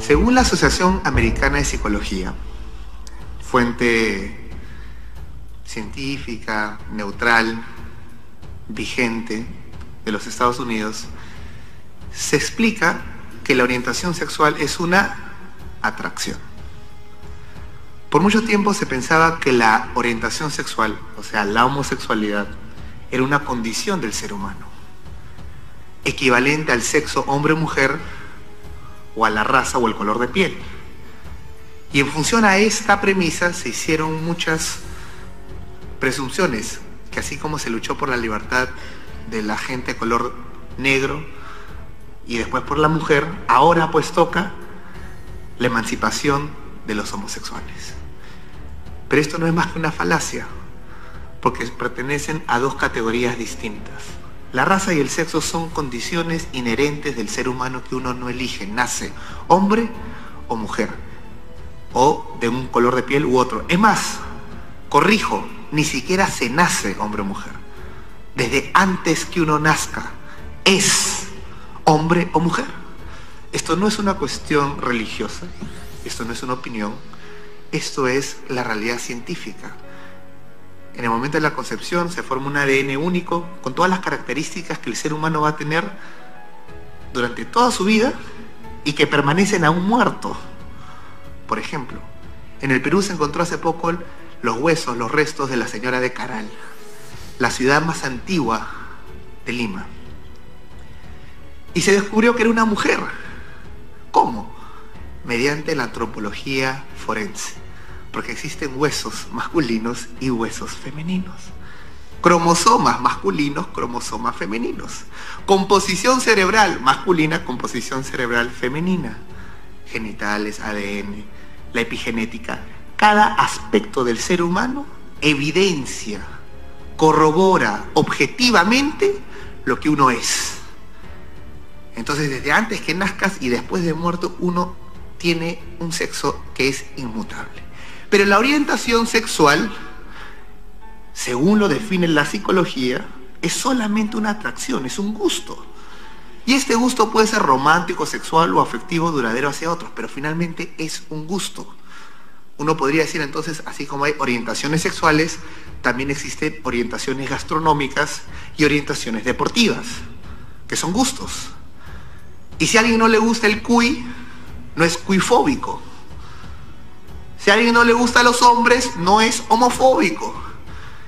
Según la Asociación Americana de Psicología, fuente científica, neutral, vigente de los Estados Unidos, se explica que la orientación sexual es una atracción. Por mucho tiempo se pensaba que la orientación sexual, o sea, la homosexualidad, era una condición del ser humano, equivalente al sexo hombre-mujer o a la raza o el color de piel. Y en función a esta premisa se hicieron muchas presunciones, que así como se luchó por la libertad de la gente de color negro y después por la mujer, ahora pues toca la emancipación de los homosexuales. Pero esto no es más que una falacia, porque pertenecen a dos categorías distintas. La raza y el sexo son condiciones inherentes del ser humano que uno no elige, nace hombre o mujer, o de un color de piel u otro. Es más, corrijo, ni siquiera se nace hombre o mujer. Desde antes que uno nazca, es hombre o mujer. Esto no es una cuestión religiosa, esto no es una opinión, esto es la realidad científica. En el momento de la concepción se forma un ADN único con todas las características que el ser humano va a tener durante toda su vida y que permanecen aún muerto. Por ejemplo, en el Perú se encontró hace poco los huesos, los restos de la señora de Caral, la ciudad más antigua de Lima. Y se descubrió que era una mujer. ¿Cómo? Mediante la antropología forense. Porque existen huesos masculinos y huesos femeninos. Cromosomas masculinos, cromosomas femeninos. Composición cerebral masculina, composición cerebral femenina. Genitales, ADN, la epigenética. Cada aspecto del ser humano evidencia, corrobora objetivamente lo que uno es. Entonces, desde antes que nazcas y después de muerto, uno tiene un sexo que es inmutable. Pero la orientación sexual, según lo define la psicología, es solamente una atracción, es un gusto. Y este gusto puede ser romántico, sexual o afectivo duradero hacia otros, pero finalmente es un gusto. Uno podría decir entonces, así como hay orientaciones sexuales, también existen orientaciones gastronómicas y orientaciones deportivas, que son gustos. Y si a alguien no le gusta el cuy, no es cuifóbico. Si a alguien no le gusta a los hombres, no es homofóbico.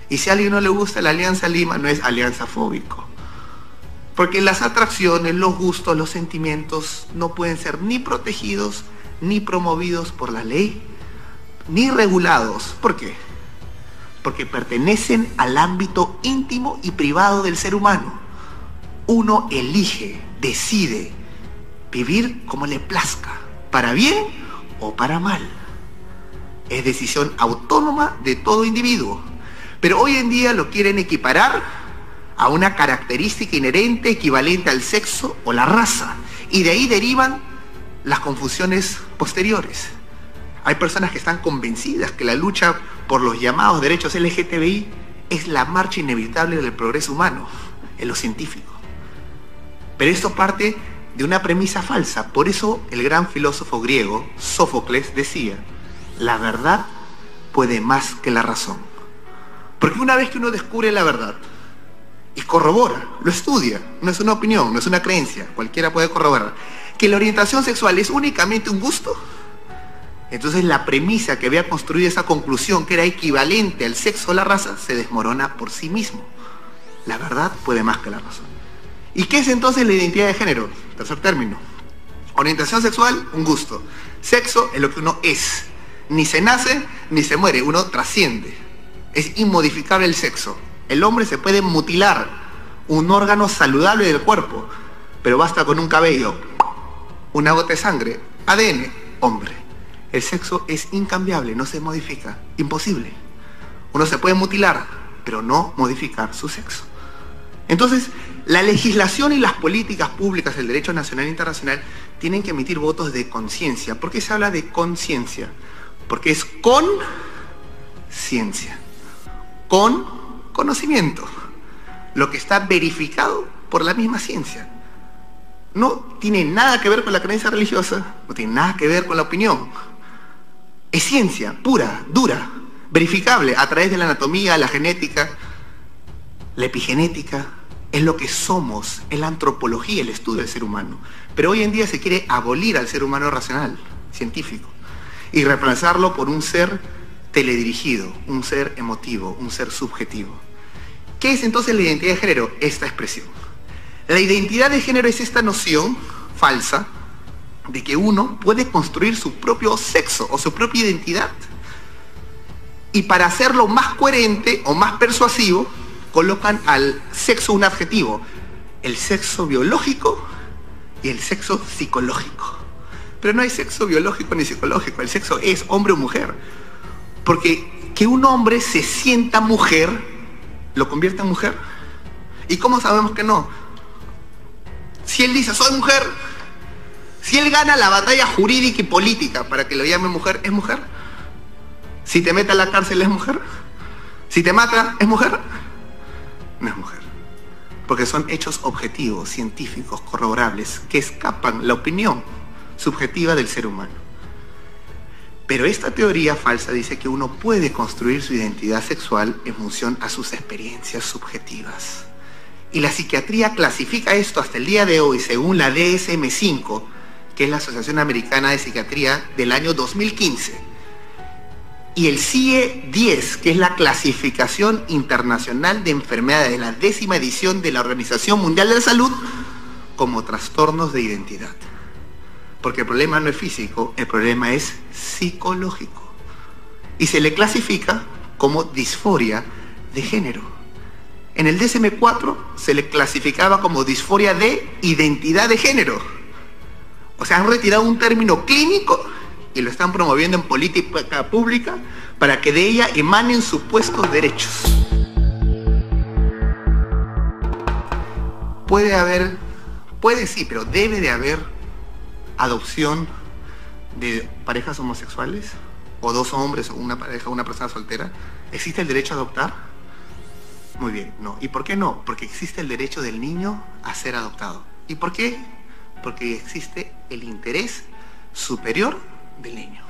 Y si a alguien no le gusta la Alianza Lima, no es alianzafóbico. Porque las atracciones, los gustos, los sentimientos no pueden ser ni protegidos, ni promovidos por la ley, ni regulados. ¿Por qué? Porque pertenecen al ámbito íntimo y privado del ser humano. Uno elige, decide vivir como le plazca, para bien o para mal. Es decisión autónoma de todo individuo. Pero hoy en día lo quieren equiparar a una característica inherente equivalente al sexo o la raza. Y de ahí derivan las confusiones posteriores. Hay personas que están convencidas que la lucha por los llamados derechos LGTBI es la marcha inevitable del progreso humano, en lo científico. Pero esto parte de una premisa falsa. Por eso el gran filósofo griego, Sófocles, decía: la verdad puede más que la razón. Porque una vez que uno descubre la verdad y corrobora, lo estudia, no es una opinión, no es una creencia, cualquiera puede corroborar, que la orientación sexual es únicamente un gusto, entonces la premisa que había construido esa conclusión, que era equivalente al sexo o la raza, se desmorona por sí mismo. La verdad puede más que la razón. ¿Y qué es entonces la identidad de género? Tercer término. Orientación sexual, un gusto. Sexo es lo que uno es. Ni se nace, ni se muere, uno trasciende. Es inmodificable el sexo. El hombre se puede mutilar un órgano saludable del cuerpo, pero basta con un cabello, una gota de sangre, ADN, hombre. El sexo es incambiable, no se modifica, imposible. Uno se puede mutilar, pero no modificar su sexo. Entonces, la legislación y las políticas públicas del derecho nacional e internacional tienen que emitir votos de conciencia. ¿Por qué se habla de conciencia? Porque es con ciencia, con conocimiento, lo que está verificado por la misma ciencia. no tiene nada que ver con la creencia religiosa, no tiene nada que ver con la opinión. Es ciencia pura, dura, verificable a través de la anatomía, la genética, la epigenética. Es lo que somos, es la antropología, el estudio del ser humano. Pero hoy en día se quiere abolir al ser humano racional, científico, y reemplazarlo por un ser teledirigido, un ser emotivo, un ser subjetivo. ¿Qué es entonces la identidad de género? Esta expresión. La identidad de género es esta noción falsa de que uno puede construir su propio sexo o su propia identidad. Y para hacerlo más coherente o más persuasivo, colocan al sexo un adjetivo: el sexo biológico y el sexo psicológico. Pero no hay sexo biológico ni psicológico, el sexo es hombre o mujer. Porque que un hombre se sienta mujer, ¿lo convierte en mujer? ¿Y cómo sabemos que no? Si él dice, soy mujer, si él gana la batalla jurídica y política para que lo llame mujer, ¿es mujer? Si te mete a la cárcel, ¿es mujer? Si te mata, ¿es mujer? No es mujer. Porque son hechos objetivos, científicos, corroborables, que escapan la opinión subjetiva del ser humano. Pero esta teoría falsa dice que uno puede construir su identidad sexual en función a sus experiencias subjetivas. Y la psiquiatría clasifica esto hasta el día de hoy según la DSM-5, que es la Asociación Americana de Psiquiatría del año 2015. Y el CIE-10, que es la Clasificación Internacional de Enfermedades de la 10ª edición de la Organización Mundial de la Salud, como trastornos de identidad. Porque el problema no es físico, el problema es psicológico. Y se le clasifica como disforia de género. En el DSM-4 se le clasificaba como disforia de identidad de género. O sea, han retirado un término clínico y lo están promoviendo en política pública para que de ella emanen supuestos derechos. Puede sí, pero debe de haber adopción de parejas homosexuales, o dos hombres, o una pareja, una persona soltera. ¿Existe el derecho a adoptar? Muy bien, no. ¿Y por qué no? Porque existe el derecho del niño a ser adoptado. ¿Y por qué? Porque existe el interés superior del niño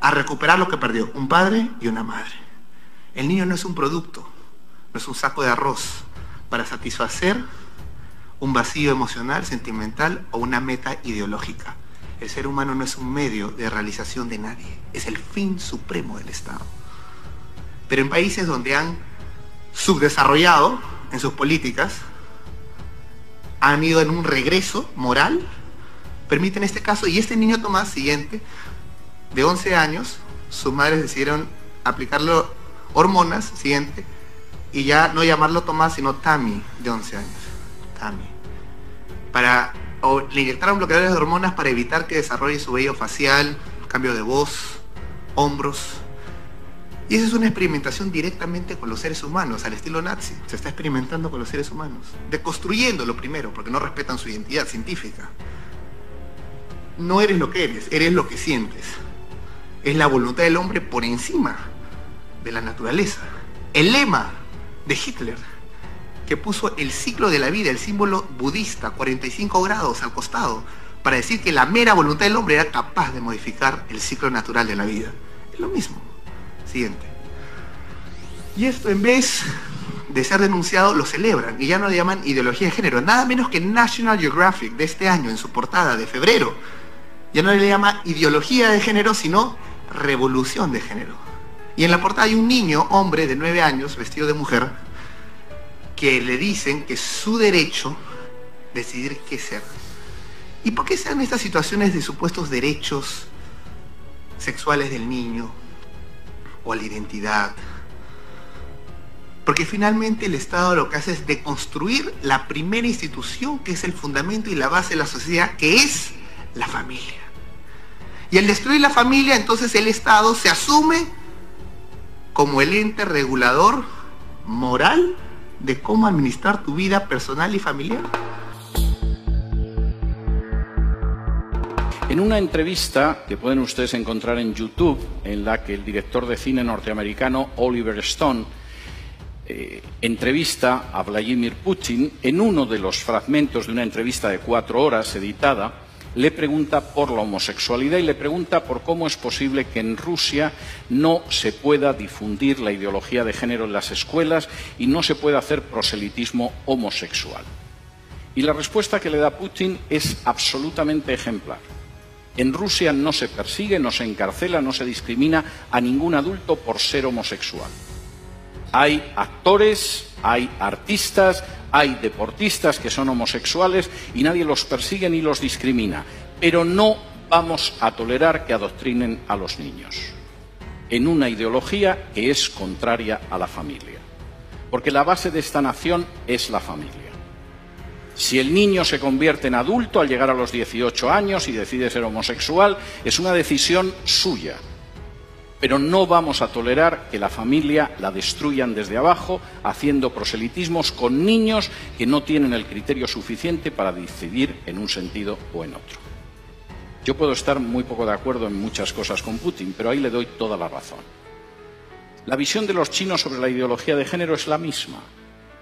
a recuperar lo que perdió, un padre y una madre. El niño no es un producto, no es un saco de arroz para satisfacer un vacío emocional, sentimental o una meta ideológica. El ser humano no es un medio de realización de nadie, es el fin supremo del Estado. Pero en países donde han subdesarrollado en sus políticas, han ido en un regreso moral, permiten este caso. Y este niño Tomás, siguiente, de 11 años, sus madres decidieron aplicarle hormonas, siguiente, y ya no llamarlo Tomás, sino Tammy, de 11 años. Tammy. Le inyectaron bloqueadores de hormonas para evitar que desarrolle su vello facial, cambio de voz, hombros. Y esa es una experimentación directamente con los seres humanos, al estilo nazi. Se está experimentando con los seres humanos, deconstruyéndolo primero, porque no respetan su identidad científica. No eres lo que eres lo que sientes. Es la voluntad del hombre por encima de la naturaleza. El lema de Hitler, que puso el ciclo de la vida, el símbolo budista, 45 grados al costado, para decir que la mera voluntad del hombre era capaz de modificar el ciclo natural de la vida. Es lo mismo. Siguiente. Y esto, en vez de ser denunciado, lo celebran y ya no le llaman ideología de género. Nada menos que National Geographic de este año, en su portada de febrero, ya no le llama ideología de género, sino revolución de género. Y en la portada hay un niño, hombre de 9 años, vestido de mujer, que le dicen que es su derecho decidir qué ser. ¿Y por qué se dan estas situaciones de supuestos derechos sexuales del niño o a la identidad? Porque finalmente el Estado lo que hace es deconstruir la primera institución, que es el fundamento y la base de la sociedad, que es la familia. Y al destruir la familia, entonces el Estado se asume como el ente regulador moral de cómo administrar tu vida personal y familiar. En una entrevista que pueden ustedes encontrar en YouTube, en la que el director de cine norteamericano Oliver Stone entrevista a Vladimir Putin, en uno de los fragmentos de una entrevista de 4 horas editada, le pregunta por la homosexualidad y le pregunta por cómo es posible que en Rusia no se pueda difundir la ideología de género en las escuelas y no se pueda hacer proselitismo homosexual. Y la respuesta que le da Putin es absolutamente ejemplar. En Rusia no se persigue, no se encarcela, no se discrimina a ningún adulto por ser homosexual. Hay actores, hay artistas, hay deportistas que son homosexuales y nadie los persigue ni los discrimina. Pero no vamos a tolerar que adoctrinen a los niños en una ideología que es contraria a la familia. Porque la base de esta nación es la familia. Si el niño se convierte en adulto al llegar a los 18 años y decide ser homosexual, es una decisión suya. Pero no vamos a tolerar que la familia la destruyan desde abajo, haciendo proselitismos con niños que no tienen el criterio suficiente para decidir en un sentido o en otro. Yo puedo estar muy poco de acuerdo en muchas cosas con Putin, pero ahí le doy toda la razón. La visión de los chinos sobre la ideología de género es la misma.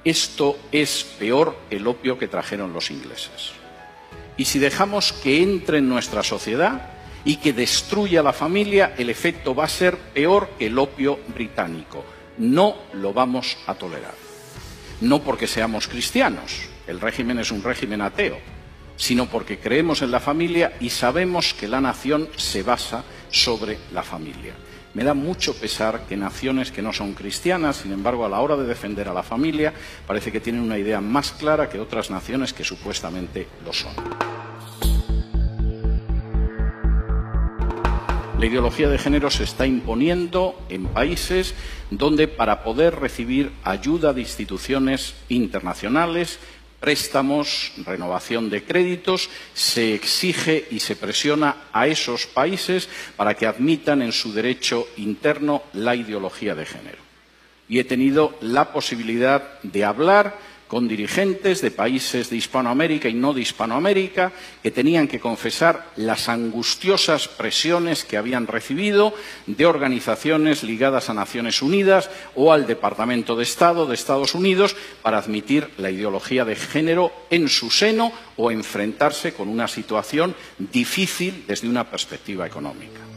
Esto es peor que el opio que trajeron los ingleses. Y si dejamos que entre en nuestra sociedad y que destruya la familia, el efecto va a ser peor que el opio británico. No lo vamos a tolerar. No porque seamos cristianos, el régimen es un régimen ateo, sino porque creemos en la familia y sabemos que la nación se basa sobre la familia. Me da mucho pesar que naciones que no son cristianas, sin embargo, a la hora de defender a la familia, parece que tienen una idea más clara que otras naciones que supuestamente lo son. La ideología de género se está imponiendo en países donde para poder recibir ayuda de instituciones internacionales, préstamos, renovación de créditos, se exige y se presiona a esos países para que admitan en su derecho interno la ideología de género. Y he tenido la posibilidad de hablar con dirigentes de países de Hispanoamérica y no de Hispanoamérica que tenían que confesar las angustiosas presiones que habían recibido de organizaciones ligadas a Naciones Unidas o al Departamento de Estado de Estados Unidos para admitir la ideología de género en su seno o enfrentarse con una situación difícil desde una perspectiva económica.